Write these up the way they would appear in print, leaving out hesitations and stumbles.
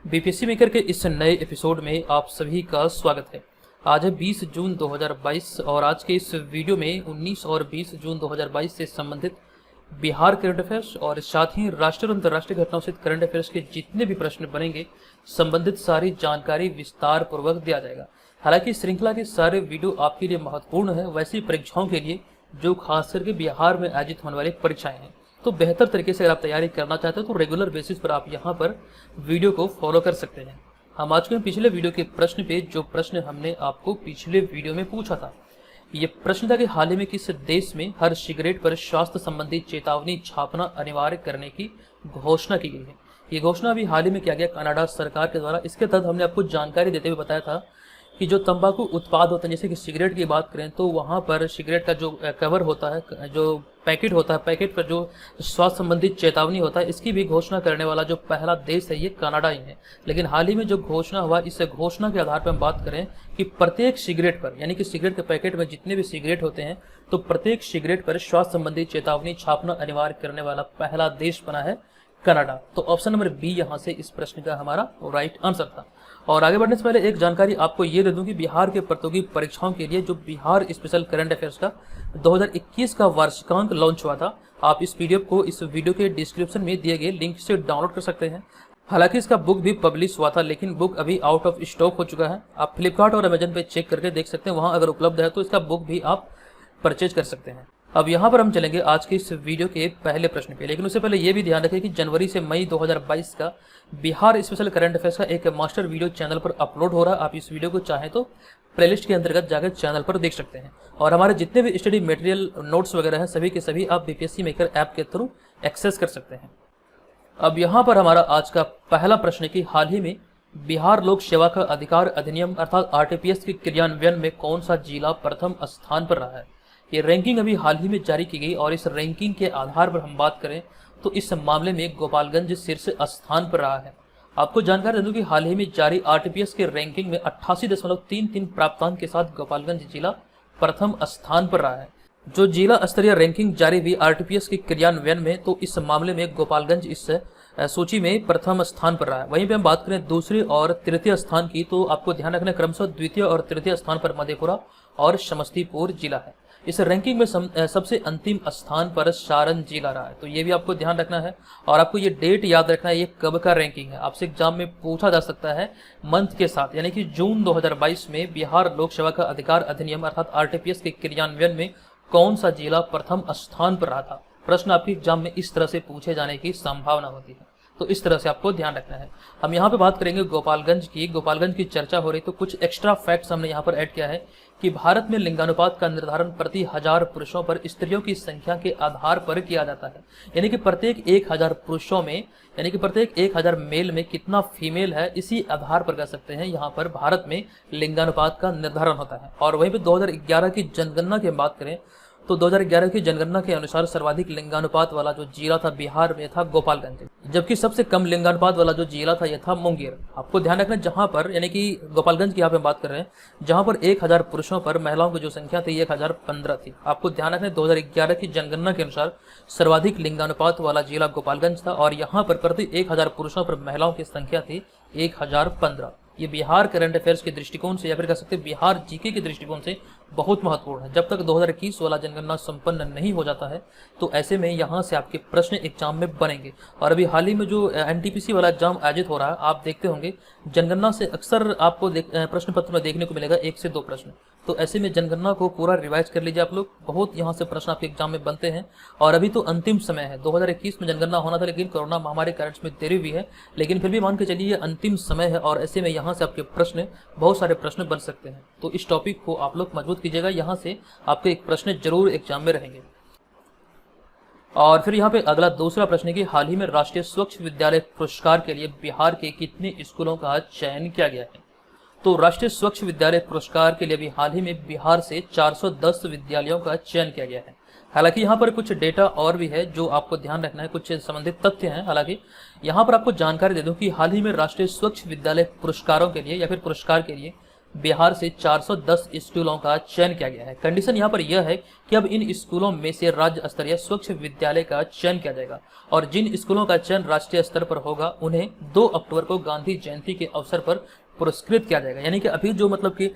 BPSC maker के इस नए एपिसोड में आप सभी का स्वागत है। आज है 20 जून 2022 और आज के इस वीडियो में 19 और 20 जून 2022 से संबंधित बिहार करंट अफेयर्स और साथ ही राष्ट्रीय और अंतर्राष्ट्रीय घटनाओं से करंट अफेयर्स के जितने भी प्रश्न बनेंगे संबंधित सारी जानकारी विस्तार पूर्वक दिया जाएगा। हालांकि श्रृंखला के सारे वीडियो आपके लिए महत्वपूर्ण है वैसी परीक्षाओं के लिए जो खास करके बिहार में आयोजित होने वाली परीक्षाएं हैं। तो बेहतर तरीके से अगर आप तैयारी करना चाहते हो तो रेगुलर बेसिस पर आप यहाँ पर वीडियो को फॉलो कर सकते हैं। हम आज के पिछले वीडियो के प्रश्न पे जो प्रश्न हमने आपको पिछले वीडियो में पूछा था, ये प्रश्न था कि हाल ही में किस देश में हर सिगरेट पर स्वास्थ्य संबंधी चेतावनी छापना अनिवार्य करने की घोषणा की गई है। ये घोषणा अभी हाल ही में किया गया कनाडा सरकार के द्वारा। इसके तहत हमने आपको जानकारी देते हुए बताया था कि जो तंबाकू उत्पाद होते हैं, जैसे कि सिगरेट की बात करें तो वहाँ पर सिगरेट का जो कवर होता है, जो पैकेट होता है, पैकेट पर जो स्वास्थ्य संबंधी चेतावनी होता है, इसकी भी घोषणा करने वाला जो पहला देश है ये कनाडा ही है। लेकिन हाल ही में जो घोषणा हुआ, इस घोषणा के आधार पर हम बात करें कि प्रत्येक सिगरेट पर, यानी कि सिगरेट के पैकेट में जितने भी सिगरेट होते हैं तो प्रत्येक सिगरेट पर स्वास्थ्य संबंधी चेतावनी छापना अनिवार्य करने वाला पहला देश बना है कनाडा। तो ऑप्शन नंबर बी यहाँ से इस प्रश्न का हमारा राइट आंसर था। और आगे बढ़ने से पहले एक जानकारी आपको ये दे दूं कि बिहार के प्रतियोगी परीक्षाओं के लिए जो बिहार स्पेशल करंट अफेयर्स का 2021 का वार्षिकांक लॉन्च हुआ था, आप इस पीडीएफ को इस वीडियो के डिस्क्रिप्शन में दिए गए लिंक से डाउनलोड कर सकते हैं। हालांकि इसका बुक भी पब्लिश हुआ था लेकिन बुक अभी आउट ऑफ स्टॉक हो चुका है। आप फ्लिपकार्ट और अमेजन पे चेक करके देख सकते हैं, वहां अगर उपलब्ध है तो इसका बुक भी आप परचेज कर सकते हैं। अब यहाँ पर हम चलेंगे आज के इस वीडियो के पहले प्रश्न पे, लेकिन उससे पहले ये भी ध्यान रखें कि जनवरी से मई 2022 का बिहार स्पेशल करंट अफेयर्स का एक मास्टर वीडियो चैनल पर अपलोड हो रहा है। आप इस वीडियो को चाहें तो प्लेलिस्ट के अंतर्गत जाकर चैनल पर देख सकते हैं। और हमारे जितने भी स्टडी मटेरियल नोट्स वगैरह हैं सभी के सभी आप बीपीएससी मेकर ऐप के थ्रू एक्सेस कर सकते हैं। अब यहाँ पर हमारा आज का पहला प्रश्न है कि हाल ही में बिहार लोक सेवा का अधिकार अधिनियम अर्थात आरटीपीएस के क्रियान्वयन में कौन सा जिला प्रथम स्थान पर रहा है। ये रैंकिंग अभी हाल ही में जारी की गई और इस रैंकिंग के आधार पर हम बात करें तो इस मामले में गोपालगंज शीर्ष स्थान पर रहा है। आपको जानकारी दे दूं कि हाल ही में जारी आरटीपीएस के रैंकिंग में 88.33 प्राप्तांक के साथ गोपालगंज जिला प्रथम स्थान पर रहा है। जो जिला स्तरीय रैंकिंग जारी हुई आरटीपीएस के क्रियान्वयन में तो इस मामले में गोपालगंज इस सूची में प्रथम स्थान पर रहा है। वहीं पे हम बात करें दूसरे और तृतीय स्थान की तो आपको ध्यान रखना क्रमशः द्वितीय और तृतीय स्थान पर मधेपुरा और समस्तीपुर जिला है। इस रैंकिंग में सबसे अंतिम स्थान पर सारण जिला रहा है। तो ये भी आपको ध्यान रखना है और आपको ये डेट याद रखना है, ये कब का रैंकिंग है। आपसे एग्जाम में पूछा जा सकता है मंथ के साथ, यानी कि जून 2022 में बिहार लोक सेवा का अधिकार अधिनियम अर्थात आरटीपीएस के क्रियान्वयन में कौन सा जिला प्रथम स्थान पर रहा था। प्रश्न आपके एग्जाम में इस तरह से पूछे जाने की संभावना होती है, तो इस तरह से आपको ध्यान रखना है। हम यहाँ पे बात करेंगे गोपालगंज की चर्चा हो रही तो कुछ एक्स्ट्रा फैक्ट्स हमने यहाँ पर ऐड किया है कि भारत में लिंगानुपात का निर्धारण प्रति 1000 पुरुषों पर स्त्रियों की संख्या के आधार पर किया जाता है। यानी कि प्रत्येक 1000 पुरुषों में, यानी कि प्रत्येक 1000 मेल में कितना फीमेल है, इसी आधार पर कह सकते हैं यहाँ पर भारत में लिंगानुपात का निर्धारण होता है। और वहीं पर 2011 की जनगणना की बात करें तो 2011 की जनगणना के अनुसार सर्वाधिक लिंगानुपात वाला जो जिला था बिहार में था गोपालगंज, जबकि सबसे कम लिंगानुपात वाला जो जिला था यह था मुंगेर। आपको ध्यान रखना जहां पर, यानी कि गोपालगंज की यहाँ पे बात कर रहे हैं, जहां पर 1000 पुरुषों पर महिलाओं की जो संख्या थी 1015 थी। आपको ध्यान रखना 2011 की जनगणना के अनुसार सर्वाधिक लिंगानुपात वाला जिला गोपालगंज था और यहाँ पर प्रति 1000 पुरुषों पर महिलाओं की संख्या थी 1015। ये बिहार करंट अफेयर्स के दृष्टिकोण से या फिर कह सकते हैं बिहार जीके के दृष्टिकोण से बहुत महत्वपूर्ण है। जब तक 2021 वाला जनगणना संपन्न नहीं हो जाता है तो ऐसे में यहाँ से आपके प्रश्न एग्जाम में बनेंगे। और अभी हाल ही में जो एनटीपीसी वाला एग्जाम आयोजित हो रहा है, आप देखते होंगे जनगणना से अक्सर आपको प्रश्न पत्र में देखने को मिलेगा 1 से 2 प्रश्न। तो ऐसे में जनगणना को पूरा रिवाइज कर लीजिए आप लोग, बहुत यहाँ से प्रश्न आपके एग्जाम में बनते हैं। और अभी तो अंतिम समय है, 2021 में जनगणना होना था लेकिन कोरोना महामारी के कारण इसमें देरी हुई है, लेकिन फिर भी मान के चलिए ये अंतिम समय है और ऐसे में यहाँ से आपके प्रश्न, बहुत सारे प्रश्न बन सकते हैं। तो इस टॉपिक को आप लोग मजबूत कीजिएगा, यहाँ से आपके एक प्रश्न जरूर एग्जाम में रहेंगे। और फिर यहाँ पे अगला दूसरा प्रश्न है कि हाल ही में राष्ट्रीय स्वच्छ विद्यालय पुरस्कार के लिए बिहार के कितने स्कूलों का चयन किया गया है। तो राष्ट्रीय स्वच्छ विद्यालय पुरस्कार के लिए भी हाल ही में बिहार से 410 विद्यालयों का चयन किया गया है। हालांकि यहाँ पर कुछ डेटा और भी है जो आपको ध्यान रखना है, कुछ संबंधित तथ्य हैं। हालांकि यहाँ पर आपको जानकारी दे दूं कि हाल ही में राष्ट्रीय स्वच्छ विद्यालय पुरस्कारों के लिए या फिर पुरस्कार के लिए बिहार से 410 स्कूलों का चयन किया गया है। कंडीशन यहाँ पर यह है कि अब इन स्कूलों में से राज्य स्तरीय स्वच्छ विद्यालय का चयन किया जाएगा और जिन स्कूलों का चयन राष्ट्रीय स्तर पर होगा उन्हें 2 अक्टूबर को गांधी जयंती के अवसर पर पुरस्कृत किया जाएगा। यानी कि अभी जो मतलब कि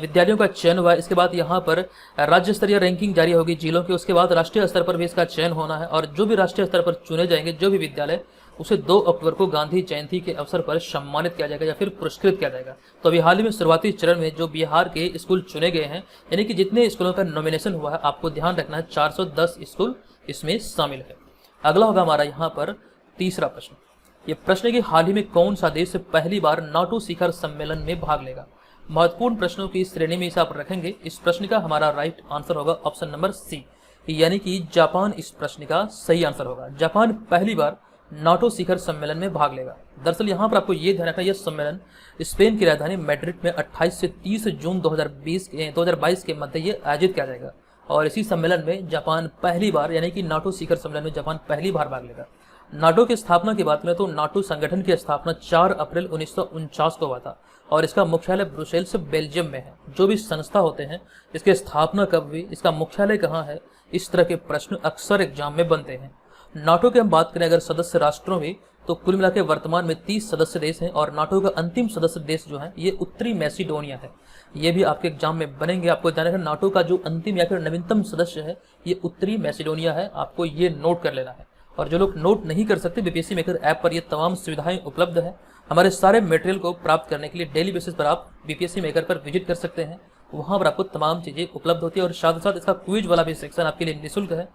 विद्यालयों का चयन हुआ है, इसके बाद यहाँ पर राज्य स्तरीय रैंकिंग जारी होगी जिलों की, उसके बाद राष्ट्रीय स्तर पर भी इसका चयन होना है और जो भी राष्ट्रीय स्तर पर चुने जाएंगे जो भी विद्यालय, उसे 2 अक्टूबर को गांधी जयंती के अवसर पर सम्मानित किया जाएगा या फिर पुरस्कृत किया जाएगा। तो अभी हाल ही में शुरुआती चरण में जो बिहार के स्कूल चुने गए हैं, यानी कि जितने स्कूलों का नॉमिनेशन हुआ है, आपको ध्यान रखना है 410 स्कूल इसमें शामिल है। अगला होगा हमारा यहाँ पर तीसरा प्रश्न। ये प्रश्न कि हाल ही में कौन सा देश पहली बार नाटो शिखर सम्मेलन में भाग लेगा। महत्वपूर्ण प्रश्नों की श्रेणी में इसे आप रखेंगे। इस प्रश्न का हमारा राइट आंसर होगा ऑप्शन नंबर सी, यानी कि जापान इस प्रश्न का सही आंसर होगा। जापान पहली बार नाटो शिखर सम्मेलन में भाग लेगा। दरअसल यहाँ पर आपको ये ध्यान रखना, यह सम्मेलन स्पेन की राजधानी मैड्रिड में 28 से 30 जून 2022 के मध्य ये आयोजित किया जाएगा और इसी सम्मेलन में जापान पहली बार, यानी कि नाटो शिखर सम्मेलन में जापान पहली बार भाग लेगा। नाटो की स्थापना की बात करें तो नाटो संगठन की स्थापना 4 अप्रैल 1949 को हुआ था और इसका मुख्यालय ब्रुसेल्स बेल्जियम में है। जो भी संस्था होते हैं, इसकी स्थापना कब हुई, इसका मुख्यालय कहाँ है, इस तरह के प्रश्न अक्सर एग्जाम में बनते हैं। नाटो की हम बात करें अगर सदस्य राष्ट्रों में, तो कुल मिला के वर्तमान में 30 सदस्य देश हैं और नाटो का अंतिम सदस्य देश जो है ये उत्तरी मैसिडोनिया है। ये भी आपके एग्जाम में बनेंगे। आपको ध्यान रखना, नाटो का जो अंतिम या फिर नवीनतम सदस्य है ये उत्तरी मैसिडोनिया है। आपको ये नोट कर लेना है। और जो लोग नोट नहीं कर सकते, बीपीएससी मेकर ऐप पर ये तमाम सुविधाएं उपलब्ध है। हमारे सारे मटेरियल को प्राप्त करने के लिए डेली बेसिस पर आप बीपीएससी मेकर पर विजिट कर सकते हैं। वहां पर आपको तमाम चीजें उपलब्ध होती है और साथ ही साथ इसका क्विज वाला भी सेक्शन आपके लिए निःशुल्क है।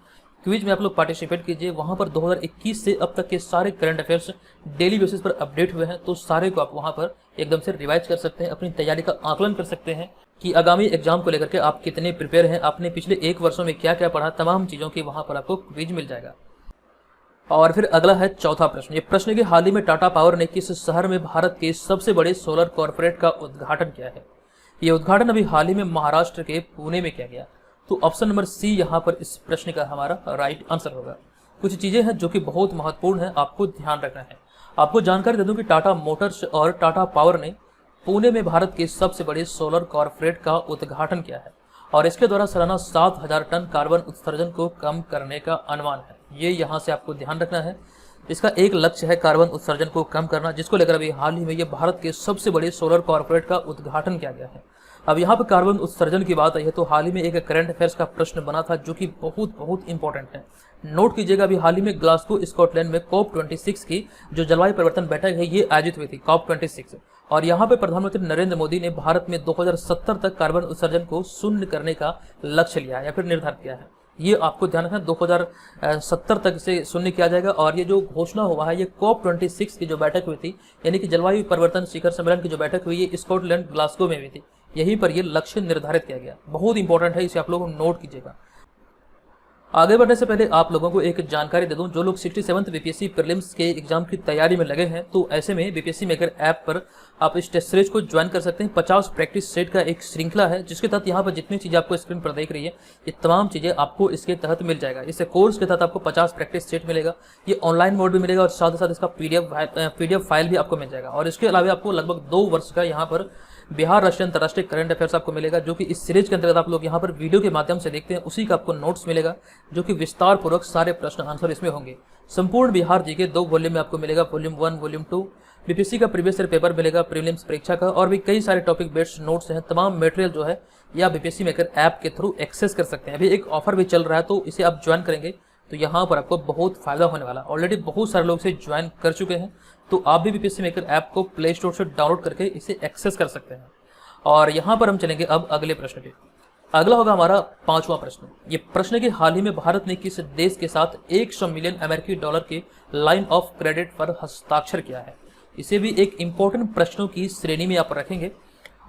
क्विज में आप लोग पार्टिसिपेट कीजिए। वहां पर 2021 से अब तक के सारे करंट अफेयर्स डेली बेसिस पर अपडेट हुए हैं, तो सारे को आप वहां पर एकदम से रिवाइज कर सकते हैं, अपनी तैयारी का आकलन कर सकते हैं कि आगामी एग्जाम को लेकर के आप कितने प्रिपेयर हैं, आपने पिछले 1 वर्षों में क्या क्या पढ़ा, तमाम चीजों की वहां पर आपको क्विज मिल जाएगा। और फिर अगला है चौथा प्रश्न। ये प्रश्न कि हाल ही में टाटा पावर ने किस शहर में भारत के सबसे बड़े सोलर कॉर्पोरेट का उद्घाटन किया है। ये उद्घाटन अभी हाल ही में महाराष्ट्र के पुणे में किया गया। तो ऑप्शन नंबर सी यहाँ पर इस प्रश्न का हमारा राइट आंसर होगा। कुछ चीजें हैं जो कि बहुत महत्वपूर्ण है, आपको ध्यान रखना है। आपको जानकारी दे दूं कि टाटा मोटर्स और टाटा पावर ने पुणे में भारत के सबसे बड़े सोलर कॉर्पोरेट का उद्घाटन किया है और इसके द्वारा सालाना 7000 टन कार्बन उत्सर्जन को कम करने का अनुमान है। ये यहाँ से आपको ध्यान रखना है। इसका एक लक्ष्य है कार्बन उत्सर्जन को कम करना, जिसको लेकर अभी हाल ही में ये भारत के सबसे बड़े सोलर कॉर्पोरेट का उद्घाटन किया गया है। अब यहाँ पर कार्बन उत्सर्जन की बात आई है तो हाल ही में एक करंट अफेयर्स का प्रश्न बना था जो कि बहुत बहुत इंपॉर्टेंट है। नोट कीजिएगा, अभी हाल ही में ग्लासगो स्कॉटलैंड में COP26 की जो जलवायु परिवर्तन बैठक है ये आयोजित हुई थी COP26 और यहाँ पे प्रधानमंत्री नरेंद्र मोदी ने भारत में 2070 तक कार्बन उत्सर्जन को शून्य करने का लक्ष्य लिया है या फिर निर्धारित किया है। ये आपको ध्यान रखना, 2070 तक से शून्य किया जाएगा और ये जो घोषणा हुआ है ये COP26 की जो बैठक हुई थी, यानी कि जलवायु परिवर्तन शिखर सम्मेलन की जो बैठक हुई है स्कॉटलैंड ग्लासगो में हुई थी, यहीं पर ये लक्ष्य निर्धारित किया गया। बहुत इंपॉर्टेंट है, इसे आप लोग नोट कीजिएगा। आगे बढ़ने से पहले आप लोगों को एक जानकारी दे दूं, जो लोग 67th बीपीएससी प्रीलिम्स के एग्जाम की तैयारी में लगे हैं तो ऐसे में बीपीएससी मेकर ऐप पर आप इस टेस्ट सीरीज को ज्वाइन कर सकते हैं। 50 प्रैक्टिस सेट का एक श्रृंखला है जिसके तहत यहाँ पर जितनी चीजें आपको स्क्रीन पर देख रही है ये तमाम चीजें आपको इसके तहत मिल जाएगा। इस कोर्स के तहत आपको 50 प्रैक्टिस सेट मिलेगा, ये ऑनलाइन मोड भी मिलेगा और साथ ही साथ इसका पीडीएफ फाइल भी आपको मिल जाएगा। और इसके अलावा आपको लगभग 2 वर्ष का यहाँ पर बिहार राष्ट्रीय अंतर्राष्ट्रीय करंट अफेयर्स आपको मिलेगा, जो कि इस सीरीज के अंतर्गत आप लोग यहाँ पर वीडियो के माध्यम से देखते हैं, उसी का आपको नोट्स मिलेगा जो कि विस्तार पूर्वक सारे प्रश्न आंसर इसमें होंगे। संपूर्ण बिहार जीके 2 वॉल्यूम में आपको मिलेगा, वॉल्यूम 1 वॉल्यूम 2, बीपीएससी का प्रीवियस ईयर पेपर मिलेगा, प्रीलिम्स परीक्षा का, और भी कई सारे टॉपिक बेस्ड नोट्स हैं। तमाम मटेरियल जो है या बीपीएससी मेकर ऐप के थ्रू एक्सेस कर सकते हैं। अभी एक ऑफर भी चल रहा है तो इसे आप ज्वाइन करेंगे तो यहाँ पर आपको बहुत फायदा होने वाला। ऑलरेडी बहुत सारे लोग इसे ज्वाइन कर चुके हैं, तो आप भी बीपीएससी मेकर ऐप को प्ले स्टोर से डाउनलोड करके इसे एक्सेस कर सकते हैं। और यहाँ पर हम चलेंगे अब अगले प्रश्न पे। अगला होगा हमारा 5वां प्रश्न। ये प्रश्न कि हाल ही में भारत ने किस देश के साथ 100 मिलियन अमेरिकी डॉलर के लाइन ऑफ क्रेडिट पर हस्ताक्षर किया है। इसे भी एक इंपॉर्टेंट प्रश्नों की श्रेणी में आप रखेंगे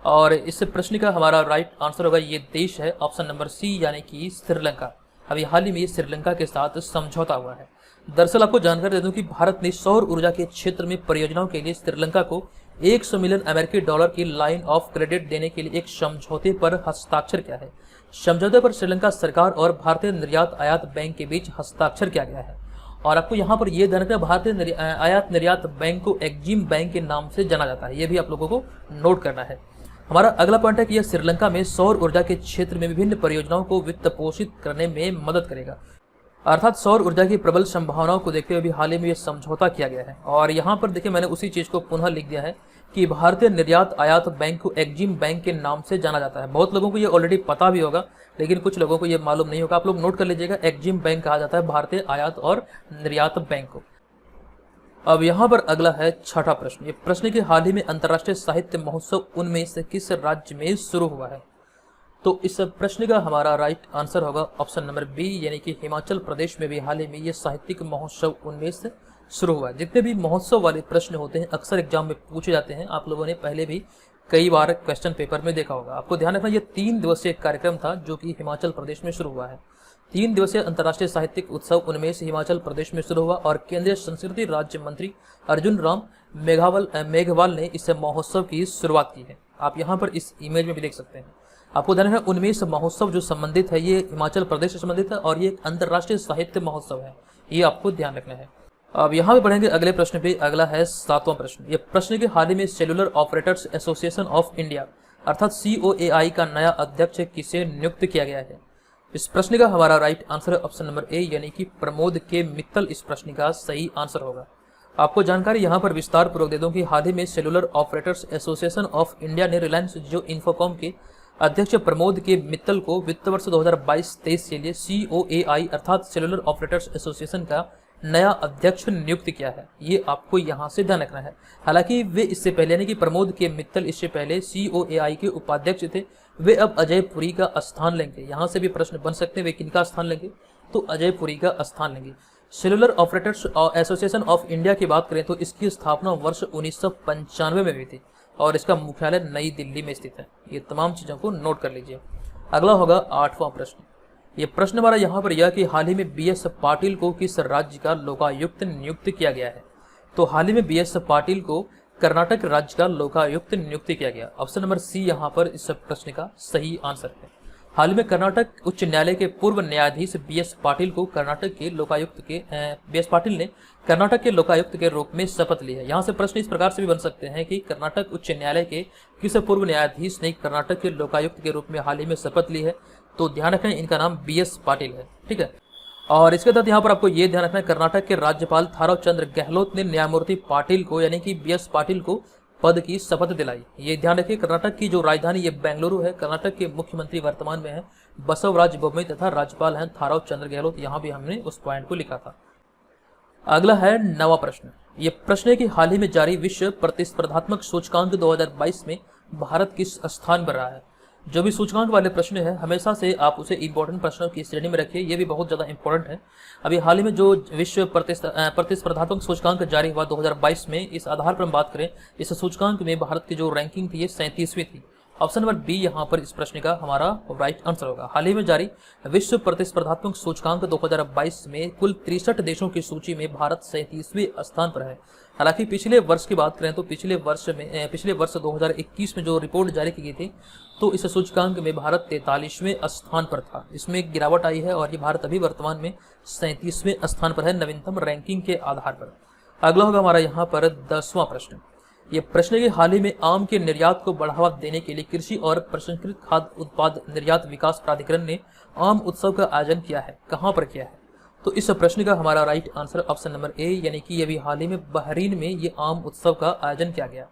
और इस प्रश्न का हमारा राइट आंसर होगा ये देश है ऑप्शन नंबर सी, यानी कि श्रीलंका। अभी हाल ही में श्रीलंका के साथ समझौता हुआ है। दरअसल आपको जानकारी दे दूं कि भारत ने सौर ऊर्जा के क्षेत्र में परियोजनाओं के लिए श्रीलंका को 100 मिलियन अमेरिकी डॉलर की लाइन ऑफ क्रेडिट देने के लिए एक समझौते पर हस्ताक्षर किया है। समझौते पर श्रीलंका सरकार और भारतीय निर्यात आयात बैंक के बीच हस्ताक्षर किया गया है। और आपको यहाँ पर यह ध्यान रखना, भारतीय आयात निर्यात बैंक को एक्जिम बैंक के नाम से जाना जाता है, ये भी आप लोगों को नोट करना है। हमारा अगला पॉइंट है कि यह श्रीलंका में सौर ऊर्जा के क्षेत्र में विभिन्न परियोजनाओं को वित्त पोषित करने में मदद करेगा। अर्थात सौर ऊर्जा की प्रबल संभावनाओं को देखते हुए भी हाल ही में यह समझौता किया गया है। और यहाँ पर देखिए मैंने उसी चीज को पुनः लिख दिया है कि भारतीय निर्यात आयात बैंक को एक्जिम बैंक के नाम से जाना जाता है। बहुत लोगों को ये ऑलरेडी पता भी होगा, लेकिन कुछ लोगों को ये मालूम नहीं होगा। आप लोग नोट कर लीजिएगा, एक्जिम बैंक कहा जाता है भारतीय आयात और निर्यात बैंक को। अब यहाँ पर अगला है छठा प्रश्न। ये प्रश्न के हाल ही में अंतर्राष्ट्रीय साहित्य महोत्सव उनमें से किस राज्य में शुरू हुआ है? तो इस प्रश्न का हमारा राइट आंसर होगा ऑप्शन नंबर बी, यानी कि हिमाचल प्रदेश में भी हाल ही में ये साहित्यिक महोत्सव उनमें से शुरू हुआ है। जितने भी महोत्सव वाले प्रश्न होते हैं अक्सर एग्जाम में पूछे जाते हैं। आप लोगों ने पहले भी कई बार क्वेश्चन पेपर में देखा होगा। आपको ध्यान रखना, ये 3 दिवसीय कार्यक्रम था जो कि हिमाचल प्रदेश में शुरू हुआ है। 3 दिवसीय अंतर्राष्ट्रीय साहित्यिक उत्सव उनमें से हिमाचल प्रदेश में शुरू हुआ और केंद्रीय संस्कृति राज्य मंत्री अर्जुन राम मेघवाल ने इस महोत्सव की शुरुआत की है। आप यहाँ पर इस इमेज में भी देख सकते हैं। आपको ध्यान रखना, उनमें से महोत्सव जो संबंधित है ये हिमाचल प्रदेश से संबंधित है और ये एक अंतर्राष्ट्रीय साहित्य महोत्सव है, ये आपको ध्यान रखना है। अब यहाँ पे पढ़ेंगे अगले प्रश्न पे। अगला है 7वां प्रश्न। ये प्रश्न के हाल ही में cellular operators association of India अर्थात COAI का नया अध्यक्ष किसे नियुक्त किया गया है? इस प्रश्न का हमारा राइट आंसर है ऑप्शन नंबर ए, यानी कि प्रमोद के मित्तल इस प्रश्न का सही आंसर होगा। आपको जानकारी यहाँ पर विस्तार पूर्वक दे दूं कि हाल ही में cellular operators association of India ने रिलायंस जियो इन्फोकॉम के अध्यक्ष प्रमोद के मित्तल को वित्त वर्ष 2022-23 के लिए COAI अर्थात सेलुलर ऑपरेटर्स एसोसिएशन का नया अध्यक्ष नियुक्त किया है। ये आपको यहाँ से ध्यान रखना है। हालांकि वे इससे पहले, यानी कि प्रमोद के मित्तल इससे पहले COAI के उपाध्यक्ष थे, वे अब अजय पुरी का स्थान लेंगे। यहाँ से भी प्रश्न बन सकते हैं वे किनका स्थान लेंगे, तो अजय पुरी का स्थान लेंगे। Cellular operators association of India की बात करें तो इसकी स्थापना वर्ष 1995 में हुई थी और इसका मुख्यालय नई दिल्ली में स्थित है। ये तमाम चीजों को नोट कर लीजिए। अगला होगा 8वां प्रश्न। ये प्रश्न हमारा यहाँ पर यह कि हाल ही में BS पाटिल को किस राज्य का लोकायुक्त नियुक्त किया गया है? तो हाल ही में BS पाटिल को कर्नाटक राज्य का लोकायुक्त नियुक्त किया गया। ऑप्शन नंबर सी यहाँ पर इस प्रश्न का सही आंसर है। हाल ही में कर्नाटक उच्च न्यायालय के पूर्व न्यायाधीश BS पाटिल को BS पाटिल ने कर्नाटक के लोकायुक्त के रूप में शपथ ली है। यहाँ से प्रश्न इस प्रकार से भी बन सकते हैं कि कर्नाटक उच्च न्यायालय के किस पूर्व न्यायाधीश ने कर्नाटक के लोकायुक्त के रूप में हाल ही में शपथ ली है? तो ध्यान रखें, इनका नाम BS पाटिल है। ठीक है। और इसके तहत यहाँ पर आपको ये ध्यान रखना है, कर्नाटक के राज्यपाल थाराव चंद्र गहलोत ने न्यायमूर्ति पाटिल को, यानी कि BS पाटिल को पद की शपथ दिलाई। ये ध्यान रखिए, कर्नाटक की जो राजधानी ये बेंगलुरु है। कर्नाटक के मुख्यमंत्री वर्तमान में है बसवराज बोम्मई तथा राज्यपाल हैं थाराव चंद्र गहलोत। यहाँ भी हमने उस पॉइंट को लिखा था। अगला है 9वां प्रश्न। ये प्रश्न है कि हाल ही में जारी विश्व प्रतिस्पर्धात्मक सूचकांक 2022 में भारत किस स्थान पर रहा है? जो भी सूचकांक वाले प्रश्न है हमेशा से आप उसे इंपॉर्टेंट प्रश्नों की श्रेणी में रखिए, ये भी बहुत ज़्यादा इंपॉर्टेंट है। अभी हाल ही में जो विश्व प्रतिस्पर्धात्मक सूचकांक जारी हुआ 2022 में, इस आधार पर हम बात करें, इस सूचकांक में भारत की जो रैंकिंग थी ये 37वीं थी। ऑप्शन नंबर बी यहाँ पर इस प्रश्न का हमारा राइट आंसर होगा। हाल ही में जारी विश्व प्रतिस्पर्धात्मक सूचकांक 2022 में कुल 63 देशों की सूची में भारत 37वें स्थान पर है। हालांकि पिछले वर्ष की बात करें तो पिछले वर्ष 2021 में जो रिपोर्ट जारी की गई थी तो इस सूचकांक में भारत 43वें स्थान पर था। इसमें एक गिरावट आई है और ये भारत अभी वर्तमान में 37वें स्थान पर है नवीनतम रैंकिंग के आधार पर। अगला होगा हमारा यहाँ पर 10वां प्रश्न। ये प्रश्न के हाल ही में आम के निर्यात को बढ़ावा देने के लिए कृषि और प्रसंस्कृत खाद्य उत्पाद निर्यात विकास प्राधिकरण ने आम उत्सव का आयोजन किया है, कहां पर किया है? तो इस प्रश्न का हमारा right answer option number A, यानी कि ये भी हाल ही में बहरीन में ये आम उत्सव का आयोजन किया गया।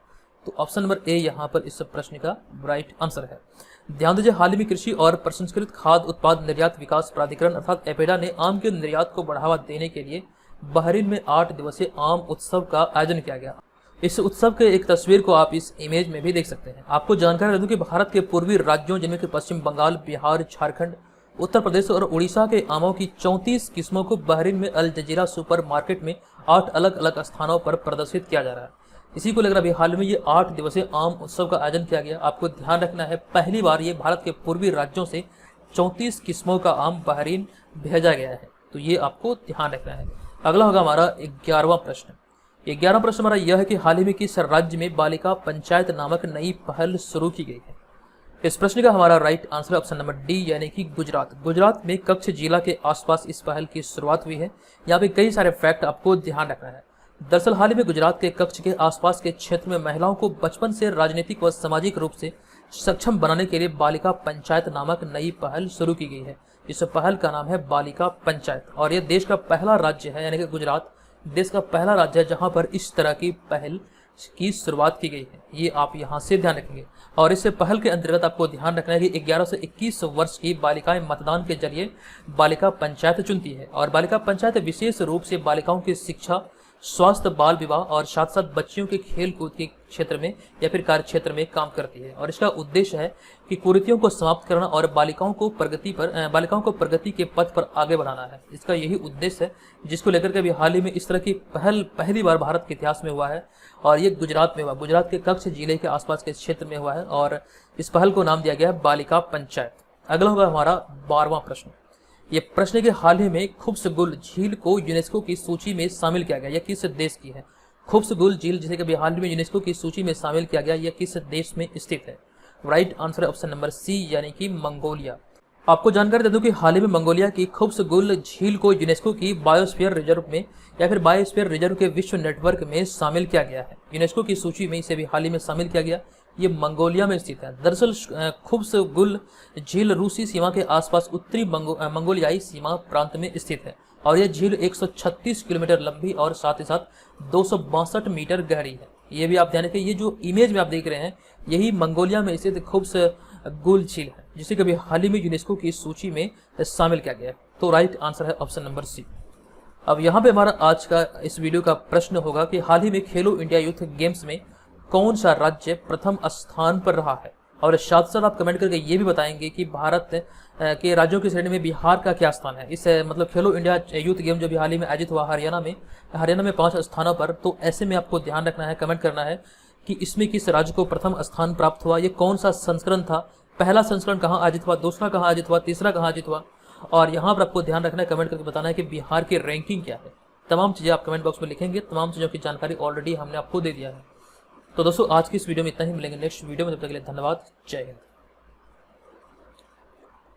तो ऑप्शन नंबर ए यहाँ पर इस प्रश्न का राइट आंसर है। ध्यान दीजिए, हाल ही में कृषि और प्रसंस्कृत खाद्य उत्पाद निर्यात विकास प्राधिकरण अर्थात एपेडा ने आम के निर्यात को बढ़ावा देने के लिए बहरीन में 8 दिवसीय आम उत्सव का आयोजन किया गया। इस उत्सव के एक तस्वीर को आप इस इमेज में भी देख सकते हैं। आपको जानकारी दे दूं कि भारत के पूर्वी राज्यों जिनमें कि पश्चिम बंगाल, बिहार, झारखंड, उत्तर प्रदेश और उड़ीसा के आमों की 34 किस्मों को बहरीन में अल जजीरा सुपर मार्केट में 8 अलग अलग स्थानों पर प्रदर्शित किया जा रहा है। इसी को लेकर अभी हाल में ये 8 दिवसीय आम उत्सव का आयोजन किया गया। आपको ध्यान रखना है, पहली बार ये भारत के पूर्वी राज्यों से 34 किस्मों का आम बहरीन भेजा गया है, तो ये आपको ध्यान रखना है। अगला होगा हमारा 11वां प्रश्न। 11वां प्रश्न हमारा यह है कि हाल ही में किस राज्य में बालिका पंचायत नामक नई पहल शुरू की गई है? इस प्रश्न का हमारा right answer option number D, यानी कि गुजरात। गुजरात में कच्छ जिला के आसपास इस पहल की शुरुआत हुई है। यहाँ पे कई सारे फैक्ट आपको ध्यान रखना है। दरअसल हाल ही में गुजरात के कच्छ के आसपास के क्षेत्र में महिलाओं को बचपन से राजनीतिक व सामाजिक रूप से सक्षम बनाने के लिए बालिका पंचायत नामक नई पहल शुरू की गई है। इस पहल का नाम है बालिका पंचायत और यह देश का पहला राज्य है, यानी कि गुजरात देश का पहला राज्य है जहां पर इस तरह की पहल की शुरुआत की गई है। ये आप यहां से ध्यान रखेंगे। और इस पहल के अंतर्गत आपको ध्यान रखना है कि 11 से 21 वर्ष की बालिकाएं मतदान के जरिए बालिका पंचायत चुनती है और बालिका पंचायत विशेष रूप से बालिकाओं की शिक्षा, स्वास्थ्य, बाल विवाह और साथ साथ बच्चियों के खेल कूद के क्षेत्र में या फिर कार्य क्षेत्र में काम करती है। और इसका उद्देश्य है कि कुरीतियों को समाप्त करना और बालिकाओं को प्रगति के पथ पर आगे बढ़ाना है। इसका यही उद्देश्य है, जिसको लेकर के अभी हाल ही में इस तरह की पहल पहली बार भारत के इतिहास में हुआ है और ये गुजरात में हुआ। गुजरात के कच्छ जिले के आसपास के क्षेत्र में हुआ है और इस पहल को नाम दिया गया है बालिका पंचायत। अगला होगा हमारा 12वां प्रश्न। ये प्रश्न के हाल ही में खुब्सगुल झील को यूनेस्को की सूची में शामिल किया गया, यह किस देश की है? खुब्सगुल झील जिसे कभी हाल ही में यूनेस्को की सूची में शामिल किया गया, यह किस देश में स्थित है? राइट आंसर है ऑप्शन नंबर सी, यानी कि मंगोलिया। आपको जानकारी दे दूं कि हाल ही में मंगोलिया की खुब्सगुल झील को यूनेस्को की बायोस्फीयर रिजर्व में या फिर बायोस्फीयर रिजर्व के विश्व नेटवर्क में शामिल किया गया है। यूनेस्को की सूची में इसे भी हाल ही में शामिल किया गया। ये मंगोलिया में स्थित है। दरअसल खुब्सगुल झील रूसी सीमा के आसपास उत्तरी मंगोलियाई सीमा प्रांत में स्थित है और यह झील 136 किलोमीटर लंबी और साथ ही साथ 262 मीटर गहरी है। ये भी आप ध्यान रखें, ये जो इमेज में आप देख रहे हैं यही मंगोलिया में स्थित खुब्सगुल झील है, जिसे कभी हाल ही में यूनेस्को की सूची में शामिल किया गया है। तो राइट आंसर है ऑप्शन नंबर सी। अब यहाँ पे हमारा आज का इस वीडियो का प्रश्न होगा कि हाल ही में खेलो इंडिया यूथ गेम्स में कौन सा राज्य प्रथम स्थान पर रहा है? और साथ साथ आप कमेंट करके ये भी बताएंगे कि भारत के राज्यों की श्रेणी में बिहार का क्या स्थान है। इस मतलब खेलो इंडिया यूथ गेम जो भी हाल ही में आयोजित हुआ हरियाणा में 5 स्थानों पर, तो ऐसे में आपको ध्यान रखना है, कमेंट करना है कि इसमें किस राज्य को प्रथम स्थान प्राप्त हुआ, ये कौन सा संस्करण था, पहला संस्करण कहाँ आयोजित हुआ, दूसरा कहाँ आयोजित हुआ, तीसरा कहाँ आयोजित हुआ। और यहाँ पर आपको ध्यान रखना है, कमेंट करके बताना है कि बिहार की रैंकिंग क्या है। तमाम चीज़ें आप कमेंट बॉक्स में लिखेंगे, तमाम चीज़ों की जानकारी ऑलरेडी हमने आपको दे दिया है। तो दोस्तों आज की इस वीडियो में इतना ही, मिलेंगे नेक्स्ट वीडियो में, तब तक के लिए धन्यवाद, जय हिंद।